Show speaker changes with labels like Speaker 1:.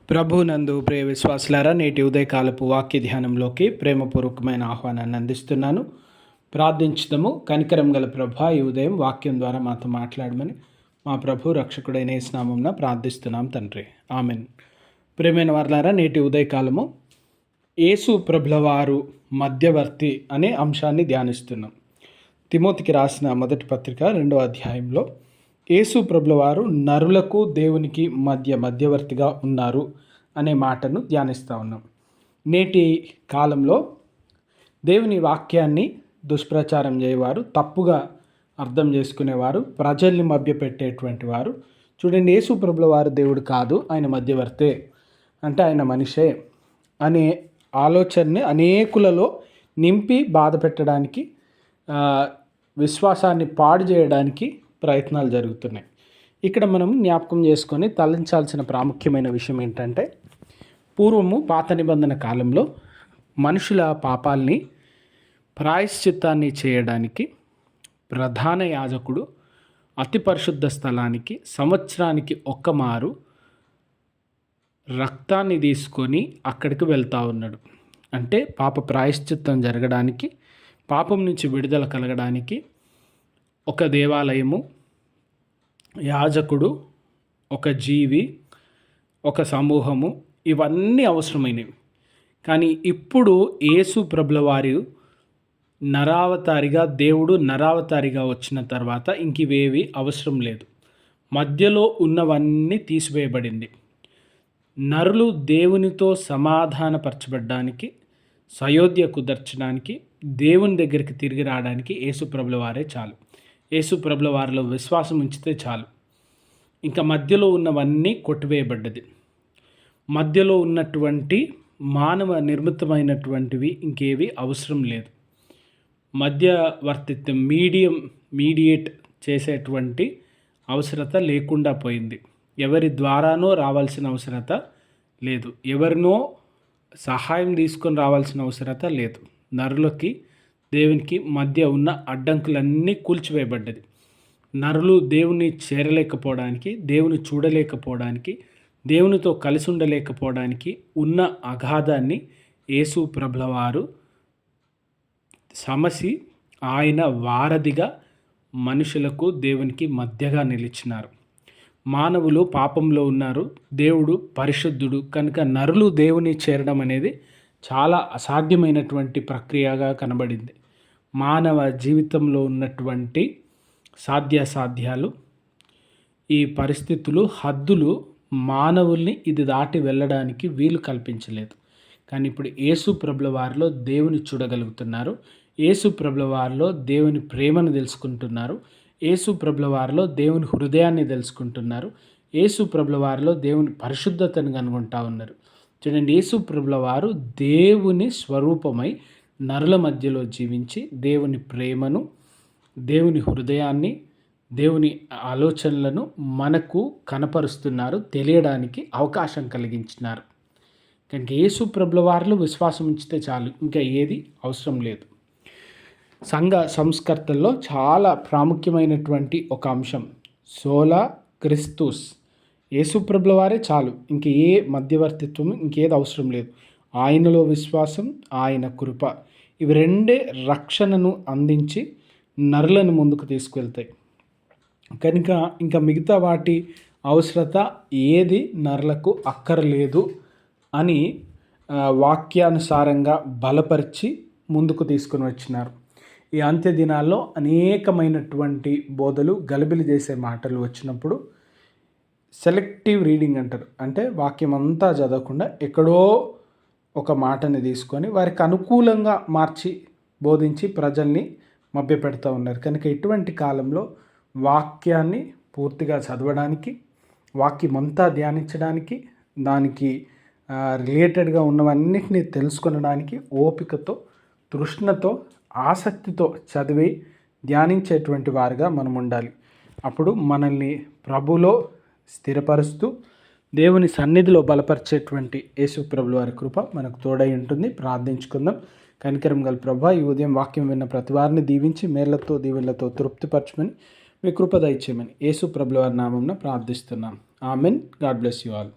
Speaker 1: ప్రభునందు ప్రియ విశ్వాసులారా, నేటి ఉదయకాలపు వాక్య ధ్యానంలోకి ప్రేమపూర్వకమైన ఆహ్వానాన్ని అందిస్తున్నాను. ప్రార్థించుదాము. కనికరం గల ప్రభా, ఈ ఉదయం వాక్యం ద్వారా మాతో మాట్లాడమని మా ప్రభు రక్షకుడైన యేసు నామమున ప్రార్థిస్తున్నాం తండ్రి, ఆమెన్. ప్రియమైన వారలారా, నేటి ఉదయకాలము యేసు ప్రభుల వారు మధ్యవర్తి అనే అంశాన్ని ధ్యానిస్తున్నాం. తిమోతికి రాసిన మొదటి పత్రిక 2వ అధ్యాయంలో యేసు ప్రభుల వారు నరులకు దేవునికి మధ్యవర్తిగా ఉన్నారు అనే మాటను ధ్యానిస్తూ ఉన్నాం. నేటి కాలంలో దేవుని వాక్యాన్ని దుష్ప్రచారం చేయవారు, తప్పుగా అర్థం చేసుకునేవారు, ప్రజల్ని మభ్యపెట్టేటువంటి వారు, చూడండి, యేసు ప్రభుల వారు దేవుడు కాదు, ఆయన మధ్యవర్తే, అంటే ఆయన మనిషే అనే ఆలోచనని అనేకులలో నింపి బాధ పెట్టడానికి, విశ్వాసాన్ని పాడు చేయడానికి ప్రయత్నాలు జరుగుతున్నాయి. ఇక్కడ మనం జ్ఞాపకం చేసుకొని తలంచాల్సిన ప్రాముఖ్యమైన విషయం ఏంటంటే, పూర్వము పాత నిబంధన కాలంలో మనుషుల పాపాల్ని ప్రాయశ్చిత్తాన్ని చేయడానికి ప్రధాన యాజకుడు అతి పరిశుద్ధ స్థలానికి సంవత్సరానికి ఒక్కమారు రక్తాన్ని తీసుకొని అక్కడికి వెళ్తూ ఉన్నాడు. అంటే పాప ప్రాయశ్చిత్తం జరగడానికి, పాపం నుంచి విడుదల కలగడానికి ఒక దేవాలయము, యాజకుడు, ఒక జీవి, ఒక సమూహము, ఇవన్నీ అవసరమైనవి. కానీ ఇప్పుడు యేసు ప్రభుల వారు నరావతారిగా, దేవుడు నరావతారిగా వచ్చిన తర్వాత ఇంక ఇవేవి అవసరం లేదు. మధ్యలో ఉన్నవన్నీ తీసివేయబడింది. నరులు దేవునితో సమాధానపరచబడ్డానికి, సయోధ్య కుదర్చడానికి, దేవుని దగ్గరికి తిరిగి రావడానికి యేసు ప్రభుల వారే చాలు. యేసు ప్రభుల వారిలో విశ్వాసం ఉంచితే చాలు. ఇంకా మధ్యలో ఉన్నవన్నీ కొట్టివేయబడ్డది. మధ్యలో ఉన్నటువంటి మానవ నిర్మితమైనటువంటివి ఇంకేవి అవసరం లేదు. మధ్యవర్తిత్వం, మీడియేట్ చేసేటువంటి అవసరత లేకుండా పోయింది. ఎవరి ద్వారానో రావాల్సిన అవసరత లేదు, ఎవరినో సహాయం తీసుకొని రావాల్సిన అవసరత లేదు. నరులకి దేవునికి మధ్య ఉన్న అడ్డంకులన్నీ కూల్చివేయబడ్డది. నరులు దేవుని చేరలేకపోవడానికి, దేవుని చూడలేకపోవడానికి, దేవునితో కలిసి ఉండలేకపోవడానికి ఉన్న అగాధాన్ని యేసు ప్రభుల వారు సమసి ఆయన వారధిగా మనుషులకు దేవునికి మధ్యగా నిలిచినారు. మానవులు పాపంలో ఉన్నారు, దేవుడు పరిశుద్ధుడు కనుక నరులు దేవుని చేరడం అనేది చాలా అసాధ్యమైనటువంటి ప్రక్రియగా కనబడింది. మానవ జీవితంలో ఉన్నటువంటి సాధ్యాసాధ్యాలు, ఈ పరిస్థితులు, హద్దులు మానవుల్ని ఇది దాటి వెళ్ళడానికి వీలు కల్పించలేదు. కానీ ఇప్పుడు యేసు ప్రభుల వారిలో దేవుని చూడగలుగుతున్నారు, యేసు ప్రభుల వారిలో దేవుని ప్రేమను తెలుసుకుంటున్నారు, యేసు ప్రభుల వారిలో దేవుని హృదయాన్ని తెలుసుకుంటున్నారు, యేసు ప్రభుల వారిలో దేవుని పరిశుద్ధతను కనుగొంటా ఉన్నారు. చూడండి, యేసు ప్రభుల వారు దేవుని స్వరూపమై నరుల మధ్యలో జీవించి దేవుని ప్రేమను, దేవుని హృదయాన్ని, దేవుని ఆలోచనలను మనకు కనపరుస్తున్నారు, తెలియడానికి అవకాశం కలిగించినారు. కనుక యేసు ప్రభుల వారిలో విశ్వాసం ఉంచితే చాలు, ఇంకా ఏది అవసరం లేదు. సంఘ సంస్కర్తల్లో చాలా ప్రాముఖ్యమైనటువంటి ఒక అంశం సోలా క్రిస్తూస్, యేసు ప్రభుల వారే చాలు, ఇంక ఏ మధ్యవర్తిత్వం, ఇంకేది అవసరం లేదు. ఆయనలో విశ్వాసం, ఆయన కృప, ఇవి రెండే రక్షణను అందించి నరులను ముందుకు తీసుకువెళ్తాయి. కనుక ఇంకా మిగతా వాటి అవసరత ఏది నరులకు అక్కర్లేదు అని వాక్యానుసారంగా బలపరిచి ముందుకు తీసుకుని వచ్చినారు. ఈ అంత్య దినాల్లో అనేకమైనటువంటి బోధలు, గలిబిలి చేసే మాటలు వచ్చినప్పుడు సెలెక్టివ్ రీడింగ్ అంటారు. అంటే వాక్యం అంతా చదవకుండా ఎక్కడో ఒక మాటని తీసుకొని వారికి అనుకూలంగా మార్చి బోధించి ప్రజల్ని మభ్యపెడతా ఉన్నారు. కనుక ఇటువంటి కాలంలో వాక్యాన్ని పూర్తిగా చదవడానికి, వాక్యం అంతా ధ్యానించడానికి, దానికి రిలేటెడ్గా ఉన్నవన్నిటిని తెలుసుకొనడానికి ఓపికతో, తృష్ణతో, ఆసక్తితో చదివి ధ్యానించేటువంటి వారుగా మనం ఉండాలి. అప్పుడు మనల్ని ప్రభులో స్థిరపరుస్తూ దేవుని సన్నిధిలో బలపరిచేటువంటి యేసు ప్రభుల వారి కృప మనకు తోడై ఉంటుంది. ప్రార్థించుకుందాం. కనికరం గల ప్రభా, ఈ ఉదయం వాక్యం విన్న ప్రతి వారిని దీవించి మేళ్లతో దీవెనలతో తృప్తిపరచమని, మీ కృప దయచేయమని యేసు ప్రభుల వారి నామమున ప్రార్థిస్తున్నాం. Amen. God bless you all.